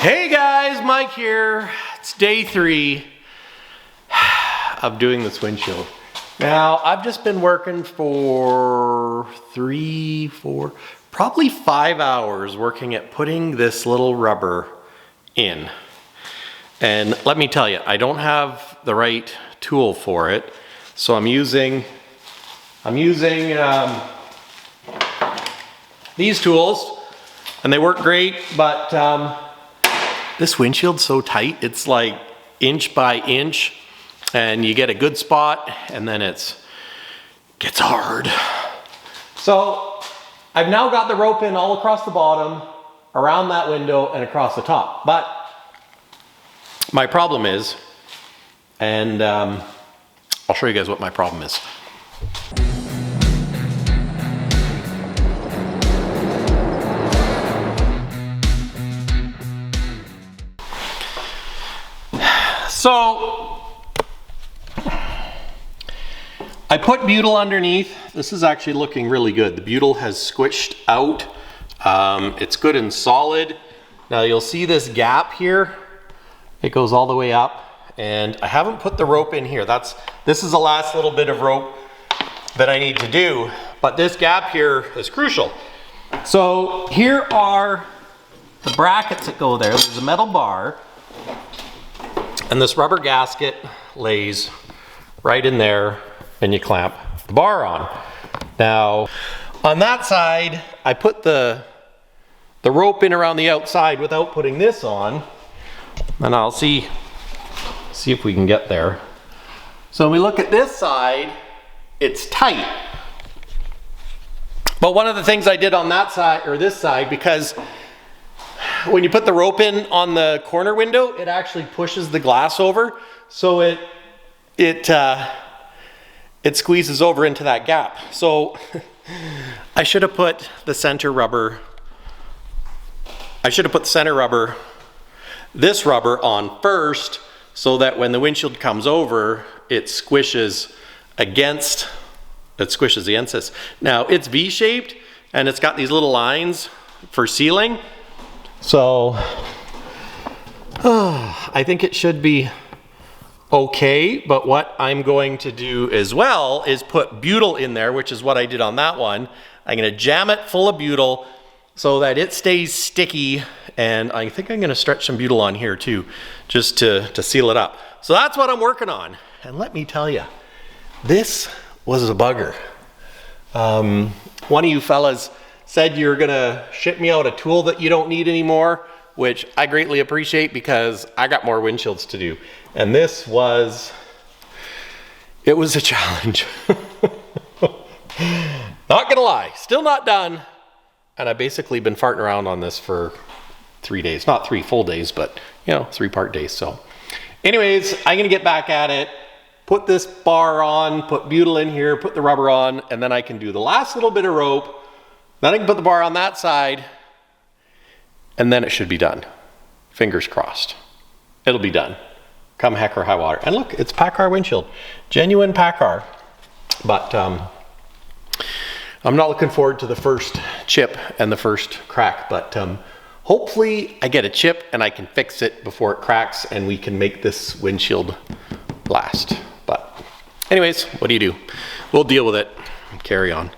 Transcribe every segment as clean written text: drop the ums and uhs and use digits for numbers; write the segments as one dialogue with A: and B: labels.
A: Hey guys, Mike here. It's day 3 of doing this windshield. Now, I've just been working for 3, 4, probably 5 hours working at putting this little rubber in. And let me tell you, I don't have the right tool for it. So I'm using these tools, and they work great, but this windshield's so tight, it's like inch by inch, and you get a good spot, and then it gets hard. So I've now got the rope in all across the bottom, around that window, and across the top. But my problem is, and I'll show you guys what my problem is. So I put butyl underneath. This is actually looking really good. The butyl has squished out. It's good and solid. Now you'll see this gap here. It goes all the way up, and I haven't put the rope in here. This is the last little bit of rope that I need to do, but this gap here is crucial. So here are the brackets that go there. There's a metal bar, and this rubber gasket lays right in there, and you clamp the bar on. Now, on that side, I put the rope in around the outside without putting this on, and I'll see if we can get there. So when we look at this side, it's tight. But one of the things I did on that side, or this side, because when you put the rope in on the corner window, it actually pushes the glass over, so it squeezes over into that gap. So I should have put the center rubber. This rubber on first, so that when the windshield comes over, it squishes against this. Now it's V-shaped, and it's got these little lines for sealing. So I think it should be okay, but what I'm going to do as well is put butyl in there, which is what I did on that one. I'm going to jam it full of butyl so that it stays sticky, and I think I'm going to stretch some butyl on here too, just to seal it up. So that's what I'm working on, and let me tell you, this was a bugger. One of you fellas said you're gonna ship me out a tool that you don't need anymore, which I greatly appreciate because I got more windshields to do. And it was a challenge. Not gonna lie, still not done. And I've basically been farting around on this for 3 days. Not 3 full days, but 3-part days. So anyways, I'm gonna get back at it, put this bar on, put butyl in here, put the rubber on, and then I can do the last little bit of rope. Then I can put the bar on that side, and then it should be done. Fingers crossed. It'll be done, come heck or high water. And look, it's PACCAR windshield, genuine PACCAR. But I'm not looking forward to the first chip and the first crack, but hopefully I get a chip and I can fix it before it cracks, and we can make this windshield last. But anyways, what do? We'll deal with it and carry on.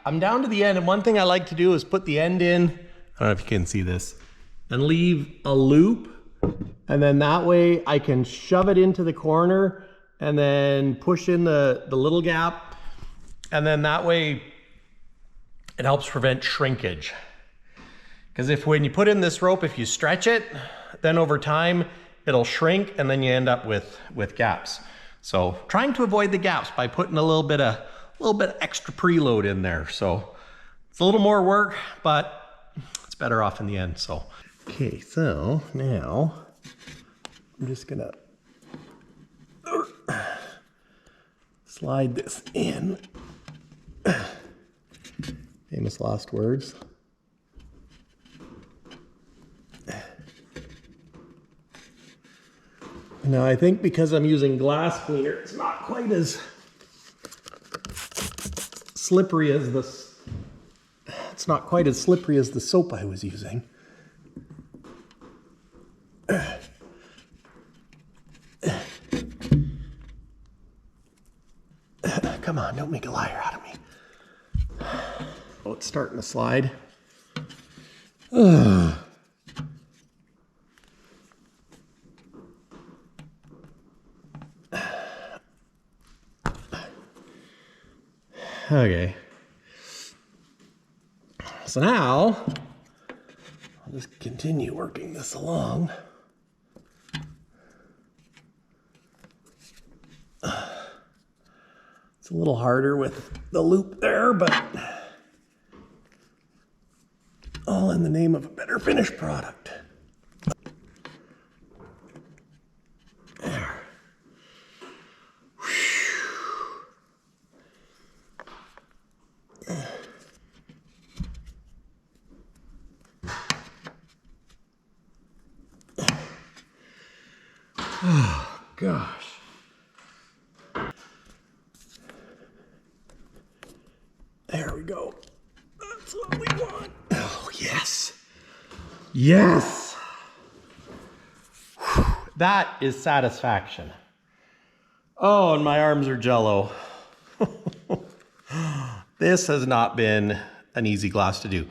A: I'm down to the end, and one thing I like to do is put the end in. I don't know if you can see this. and leave a loop. And then that way I can shove it into the corner and then push in the little gap. And then that way it helps prevent shrinkage. Because when you put in this rope, if you stretch it, then over time it'll shrink and then you end up with gaps. So trying to avoid the gaps by putting a little bit of extra preload in there. So it's a little more work, but it's better off in the end. So okay, so now I'm just gonna slide this in. Famous last words. Now I think because I'm using glass cleaner, it's not quite as slippery as the soap I was using. Come on, don't make a liar out of me. Oh, it's starting to slide. Okay. So now, I'll just continue working this along. It's a little harder with the loop there, but all in the name of a better finished product. There. Oh, gosh. There we go. That's what we want. Oh, yes. Yes. Whew. That is satisfaction. Oh, and my arms are jello. This has not been an easy glass to do.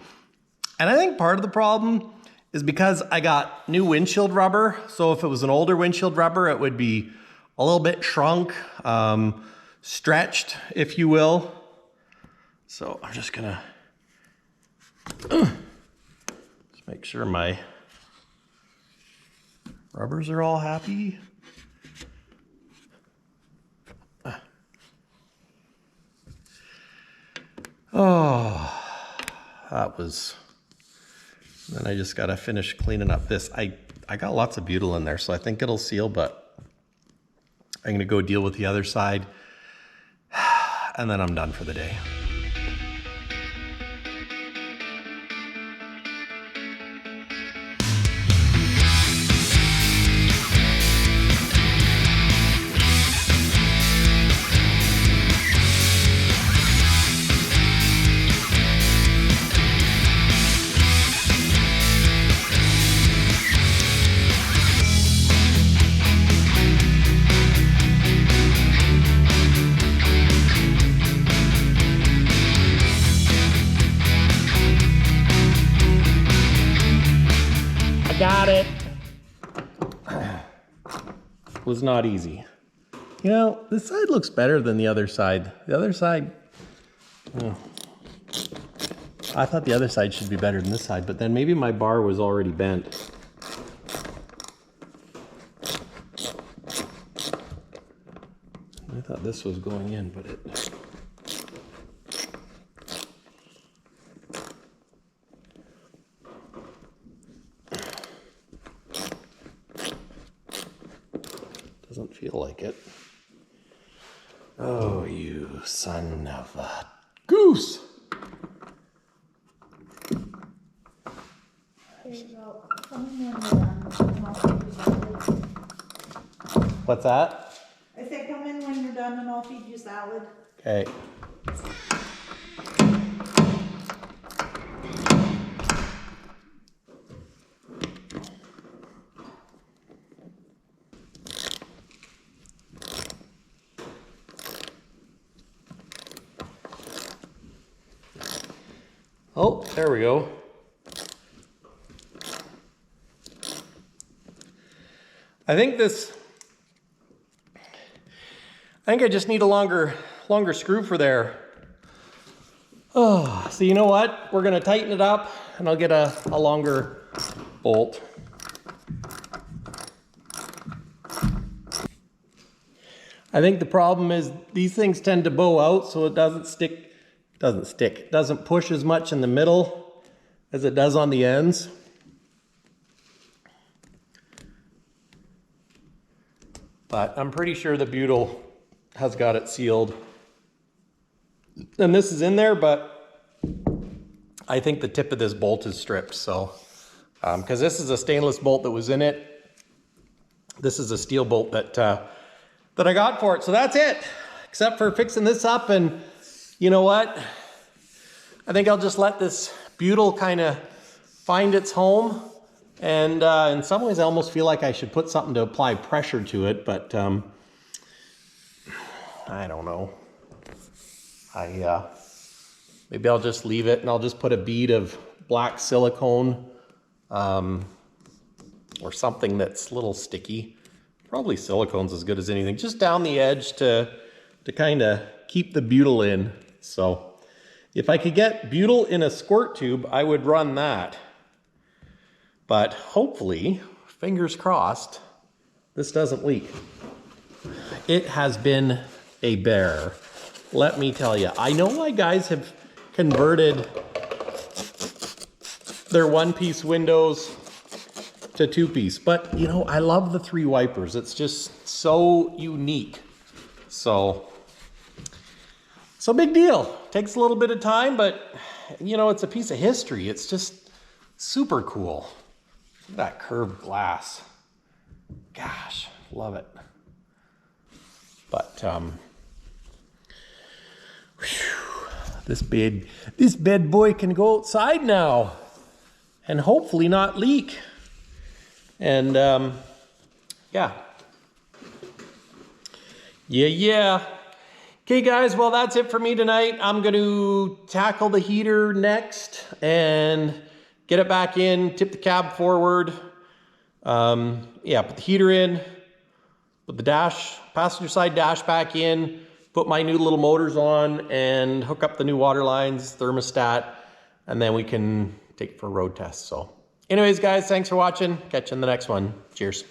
A: And I think part of the problem is because I got new windshield rubber. So if it was an older windshield rubber, it would be a little bit shrunk, stretched, if you will. So I'm just gonna just make sure my rubbers are all happy. Oh, that was, then I just gotta finish cleaning up this. I got lots of butyl in there, so I think it'll seal, but I'm gonna go deal with the other side and then I'm done for the day. Got it. Was not easy. You know, this side looks better than the other side. The other side, oh, I thought the other side should be better than this side, but then maybe my bar was already bent. I thought this was going in, but it... doesn't feel like it. Oh, you son of a goose! What's that?
B: I said come in when you're done and I'll feed you salad.
A: Okay. Oh, there we go. I think I just need a longer screw for there. Oh, so you know what? We're gonna tighten it up and I'll get a longer bolt. I think the problem is these things tend to bow out so it doesn't push as much in the middle as it does on the ends. But I'm pretty sure the butyl has got it sealed. And this is in there, but I think the tip of this bolt is stripped. So, because this is a stainless bolt that was in it. This is a steel bolt that I got for it. So that's it, except for fixing this up. And you know what? I think I'll just let this butyl kind of find its home. And in some ways, I almost feel like I should put something to apply pressure to it, but I don't know. Maybe I'll just leave it and I'll just put a bead of black silicone or something that's a little sticky. Probably silicone's as good as anything, just down the edge to kind of keep the butyl in. So if I could get butyl in a squirt tube, I would run that. But hopefully, fingers crossed, this doesn't leak. It has been a bear, let me tell you. I know why guys have converted their one-piece windows to two-piece, but you know, I love the 3 wipers. It's just so unique. So big deal. Takes a little bit of time, but you know, it's a piece of history. It's just super cool. Look at that curved glass. Gosh, love it. But this bad boy can go outside now and hopefully not leak. And yeah. Okay guys, well that's it for me tonight. I'm going to tackle the heater next and get it back in, tip the cab forward. Yeah, put the heater in, put the passenger side dash back in, put my new little motors on and hook up the new water lines, thermostat, and then we can take it for a road test. So anyways guys, thanks for watching. Catch you in the next one. Cheers.